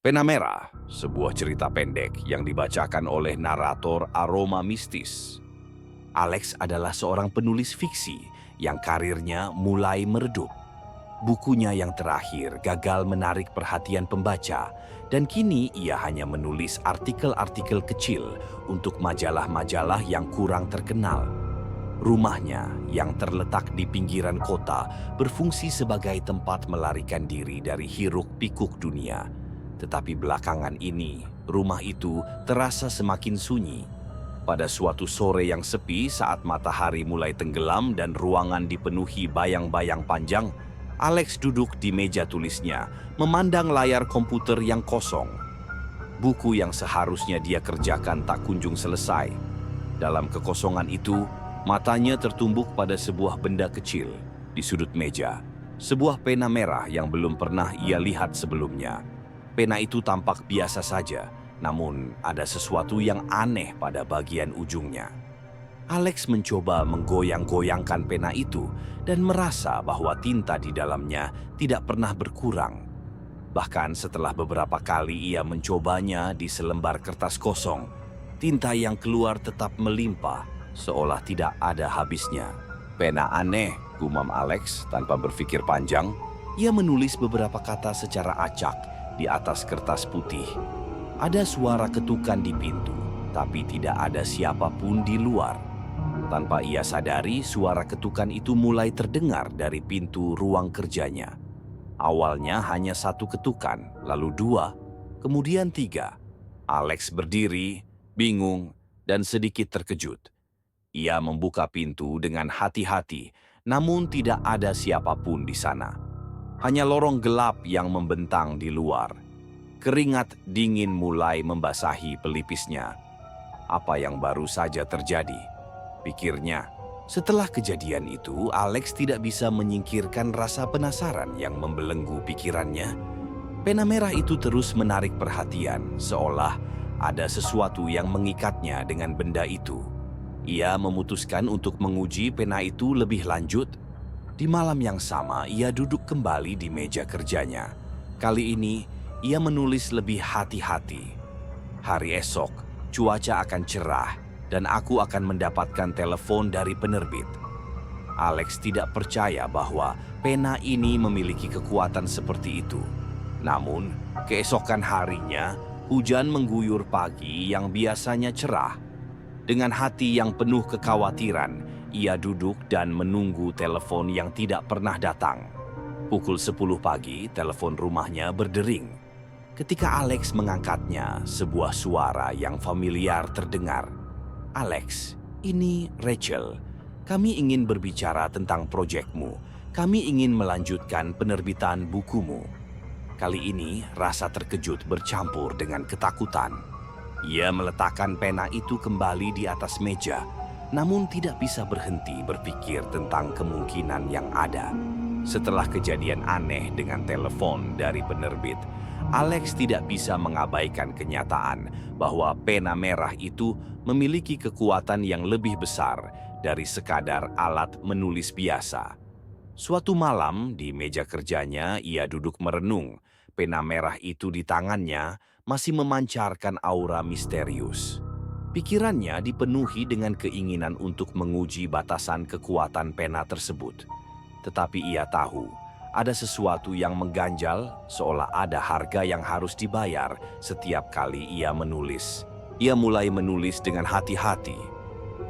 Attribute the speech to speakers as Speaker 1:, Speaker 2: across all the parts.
Speaker 1: Pena Merah, sebuah cerita pendek yang dibacakan oleh narator aroma mistis. Alex adalah seorang penulis fiksi yang karirnya mulai meredup. Bukunya yang terakhir gagal menarik perhatian pembaca, dan kini ia hanya menulis artikel-artikel kecil untuk majalah-majalah yang kurang terkenal. Rumahnya yang terletak di pinggiran kota berfungsi sebagai tempat melarikan diri dari hiruk-pikuk dunia. Tetapi belakangan ini, rumah itu terasa semakin sunyi. Pada suatu sore yang sepi saat matahari mulai tenggelam dan ruangan dipenuhi bayang-bayang panjang, Alex duduk di meja tulisnya, memandang layar komputer yang kosong. Buku yang seharusnya dia kerjakan tak kunjung selesai. Dalam kekosongan itu, matanya tertumbuk pada sebuah benda kecil di sudut meja. Sebuah pena merah yang belum pernah ia lihat sebelumnya. Pena itu tampak biasa saja, namun ada sesuatu yang aneh pada bagian ujungnya. Alex mencoba menggoyang-goyangkan pena itu dan merasa bahwa tinta di dalamnya tidak pernah berkurang. Bahkan setelah beberapa kali ia mencobanya di selembar kertas kosong, tinta yang keluar tetap melimpah, seolah tidak ada habisnya. Pena aneh, gumam Alex tanpa berpikir panjang. Ia menulis beberapa kata secara acak di atas kertas putih. Ada suara ketukan di pintu, tapi tidak ada siapapun di luar. Tanpa ia sadari, suara ketukan itu mulai terdengar dari pintu ruang kerjanya. Awalnya hanya satu ketukan, lalu dua, kemudian tiga. Alex berdiri, bingung, dan sedikit terkejut. Ia membuka pintu dengan hati-hati, namun tidak ada siapapun di sana. Hanya lorong gelap yang membentang di luar. Keringat dingin mulai membasahi pelipisnya. Apa yang baru saja terjadi? Pikirnya. Setelah kejadian itu, Alex tidak bisa menyingkirkan rasa penasaran yang membelenggu pikirannya. Pena merah itu terus menarik perhatian, seolah ada sesuatu yang mengikatnya dengan benda itu. Ia memutuskan untuk menguji pena itu lebih lanjut. Di malam yang sama, ia duduk kembali di meja kerjanya. Kali ini, ia menulis lebih hati-hati. Hari esok, cuaca akan cerah dan aku akan mendapatkan telepon dari penerbit. Alex tidak percaya bahwa pena ini memiliki kekuatan seperti itu. Namun, keesokan harinya, hujan mengguyur pagi yang biasanya cerah. Dengan hati yang penuh kekhawatiran, ia duduk dan menunggu telepon yang tidak pernah datang. Pukul 10 pagi, telepon rumahnya berdering. Ketika Alex mengangkatnya, sebuah suara yang familiar terdengar. "Alex, ini Rachel. Kami ingin berbicara tentang proyekmu. Kami ingin melanjutkan penerbitan bukumu." Kali ini, rasa terkejut bercampur dengan ketakutan. Ia meletakkan pena itu kembali di atas meja, namun tidak bisa berhenti berpikir tentang kemungkinan yang ada. Setelah kejadian aneh dengan telepon dari penerbit, Alex tidak bisa mengabaikan kenyataan bahwa pena merah itu memiliki kekuatan yang lebih besar dari sekadar alat menulis biasa. Suatu malam di meja kerjanya, ia duduk merenung. Pena merah itu di tangannya masih memancarkan aura misterius. Pikirannya dipenuhi dengan keinginan untuk menguji batasan kekuatan pena tersebut. Tetapi ia tahu, ada sesuatu yang mengganjal, seolah ada harga yang harus dibayar setiap kali ia menulis. Ia mulai menulis dengan hati-hati.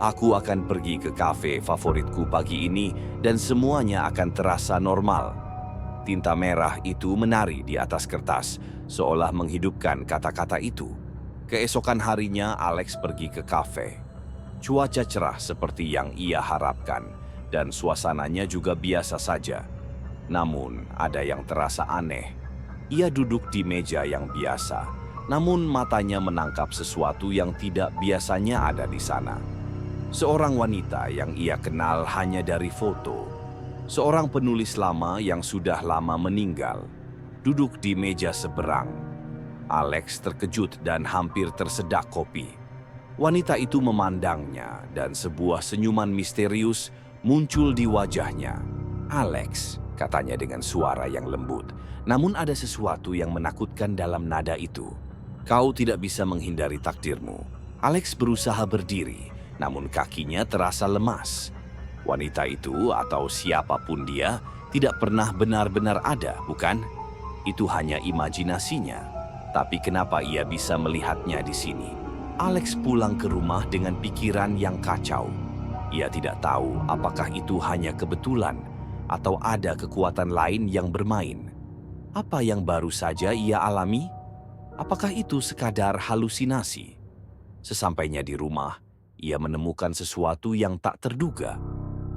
Speaker 1: "Aku akan pergi ke kafe favoritku pagi ini dan semuanya akan terasa normal." Tinta merah itu menari di atas kertas, seolah menghidupkan kata-kata itu. Keesokan harinya, Alex pergi ke kafe. Cuaca cerah seperti yang ia harapkan, dan suasananya juga biasa saja. Namun, ada yang terasa aneh. Ia duduk di meja yang biasa, namun matanya menangkap sesuatu yang tidak biasanya ada di sana. Seorang wanita yang ia kenal hanya dari foto. Seorang penulis lama yang sudah lama meninggal, duduk di meja seberang. Alex terkejut dan hampir tersedak kopi. Wanita itu memandangnya dan sebuah senyuman misterius muncul di wajahnya. "Alex, katanya dengan suara yang lembut. Namun ada sesuatu yang menakutkan dalam nada itu. Kau tidak bisa menghindari takdirmu. Alex berusaha berdiri, namun kakinya terasa lemas. Wanita itu atau siapapun dia tidak pernah benar-benar ada, bukan? Itu hanya imajinasinya. Tapi kenapa ia bisa melihatnya di sini? Alex pulang ke rumah dengan pikiran yang kacau. Ia tidak tahu apakah itu hanya kebetulan atau ada kekuatan lain yang bermain. Apa yang baru saja ia alami? Apakah itu sekadar halusinasi? Sesampainya di rumah, ia menemukan sesuatu yang tak terduga.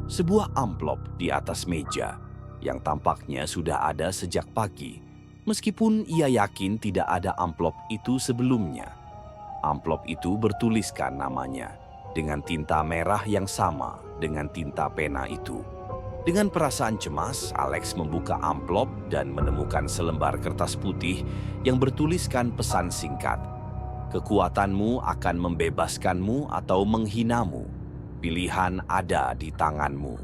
Speaker 1: Sebuah amplop di atas meja yang tampaknya sudah ada sejak pagi. Meskipun ia yakin tidak ada amplop itu sebelumnya. Amplop itu bertuliskan namanya dengan tinta merah yang sama dengan tinta pena itu. Dengan perasaan cemas, Alex membuka amplop dan menemukan selembar kertas putih yang bertuliskan pesan singkat. Kekuatanmu akan membebaskanmu atau menghinamu. Pilihan ada di tanganmu.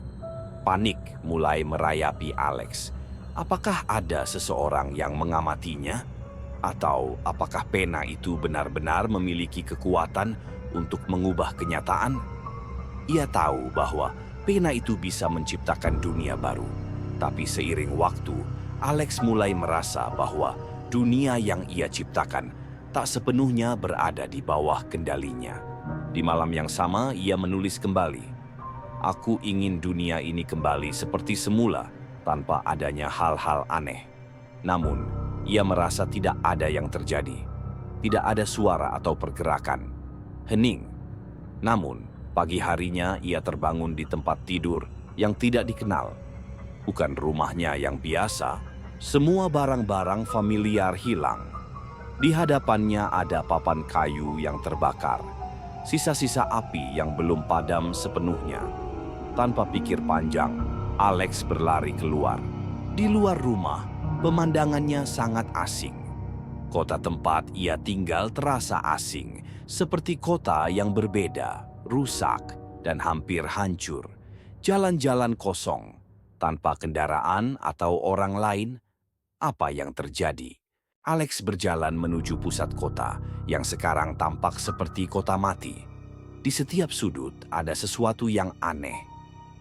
Speaker 1: Panik mulai merayapi Alex. Apakah ada seseorang yang mengamatinya? Atau apakah pena itu benar-benar memiliki kekuatan untuk mengubah kenyataan? Ia tahu bahwa pena itu bisa menciptakan dunia baru. Tapi seiring waktu, Alex mulai merasa bahwa dunia yang ia ciptakan tak sepenuhnya berada di bawah kendalinya. Di malam yang sama, ia menulis kembali. Aku ingin dunia ini kembali seperti semula, tanpa adanya hal-hal aneh. Namun, ia merasa tidak ada yang terjadi. Tidak ada suara atau pergerakan. Hening. Namun, pagi harinya ia terbangun di tempat tidur yang tidak dikenal. Bukan rumahnya yang biasa, semua barang-barang familiar hilang. Di hadapannya ada papan kayu yang terbakar, sisa-sisa api yang belum padam sepenuhnya. Tanpa pikir panjang, Alex berlari keluar. Di luar rumah, pemandangannya sangat asing. Kota tempat ia tinggal terasa asing, seperti kota yang berbeda, rusak, dan hampir hancur. Jalan-jalan kosong, tanpa kendaraan atau orang lain. Apa yang terjadi? Alex berjalan menuju pusat kota yang sekarang tampak seperti kota mati. Di setiap sudut ada sesuatu yang aneh.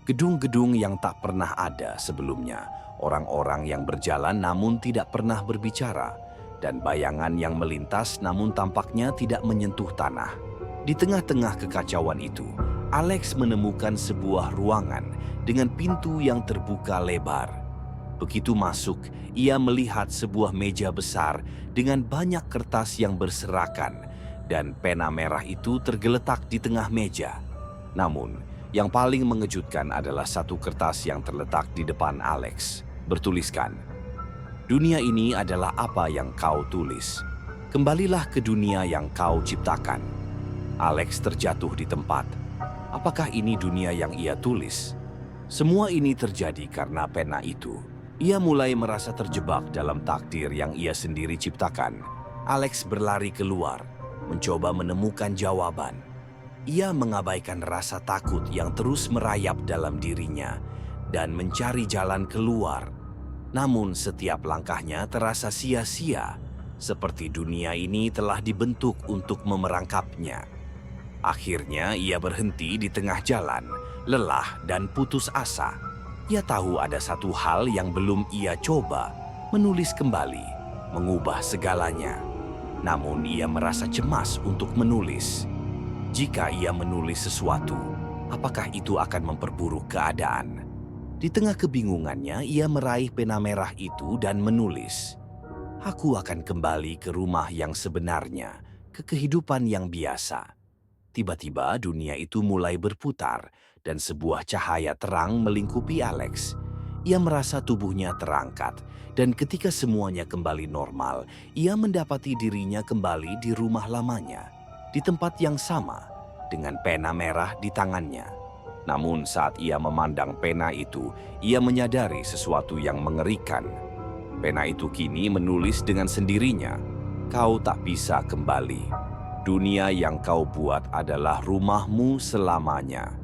Speaker 1: Gedung-gedung yang tak pernah ada sebelumnya. Orang-orang yang berjalan namun tidak pernah berbicara. Dan bayangan yang melintas namun tampaknya tidak menyentuh tanah. Di tengah-tengah kekacauan itu, Alex menemukan sebuah ruangan dengan pintu yang terbuka lebar. Begitu masuk, ia melihat sebuah meja besar dengan banyak kertas yang berserakan dan pena merah itu tergeletak di tengah meja. Namun, yang paling mengejutkan adalah satu kertas yang terletak di depan Alex. Bertuliskan, dunia ini adalah apa yang kau tulis. Kembalilah ke dunia yang kau ciptakan. Alex terjatuh di tempat. Apakah ini dunia yang ia tulis? Semua ini terjadi karena pena itu. Ia mulai merasa terjebak dalam takdir yang ia sendiri ciptakan. Alex berlari keluar, mencoba menemukan jawaban. Ia mengabaikan rasa takut yang terus merayap dalam dirinya dan mencari jalan keluar. Namun setiap langkahnya terasa sia-sia, seperti dunia ini telah dibentuk untuk memerangkapnya. Akhirnya ia berhenti di tengah jalan, lelah dan putus asa. Ia tahu ada satu hal yang belum ia coba, menulis kembali, mengubah segalanya. Namun ia merasa cemas untuk menulis. Jika ia menulis sesuatu, apakah itu akan memperburuk keadaan? Di tengah kebingungannya, ia meraih pena merah itu dan menulis, "Aku akan kembali ke rumah yang sebenarnya, ke kehidupan yang biasa." Tiba-tiba dunia itu mulai berputar dan sebuah cahaya terang melingkupi Alex. Ia merasa tubuhnya terangkat dan ketika semuanya kembali normal, ia mendapati dirinya kembali di rumah lamanya, di tempat yang sama dengan pena merah di tangannya. Namun saat ia memandang pena itu, ia menyadari sesuatu yang mengerikan. Pena itu kini menulis dengan sendirinya, "Kau tak bisa kembali. Dunia yang kau buat adalah rumahmu selamanya."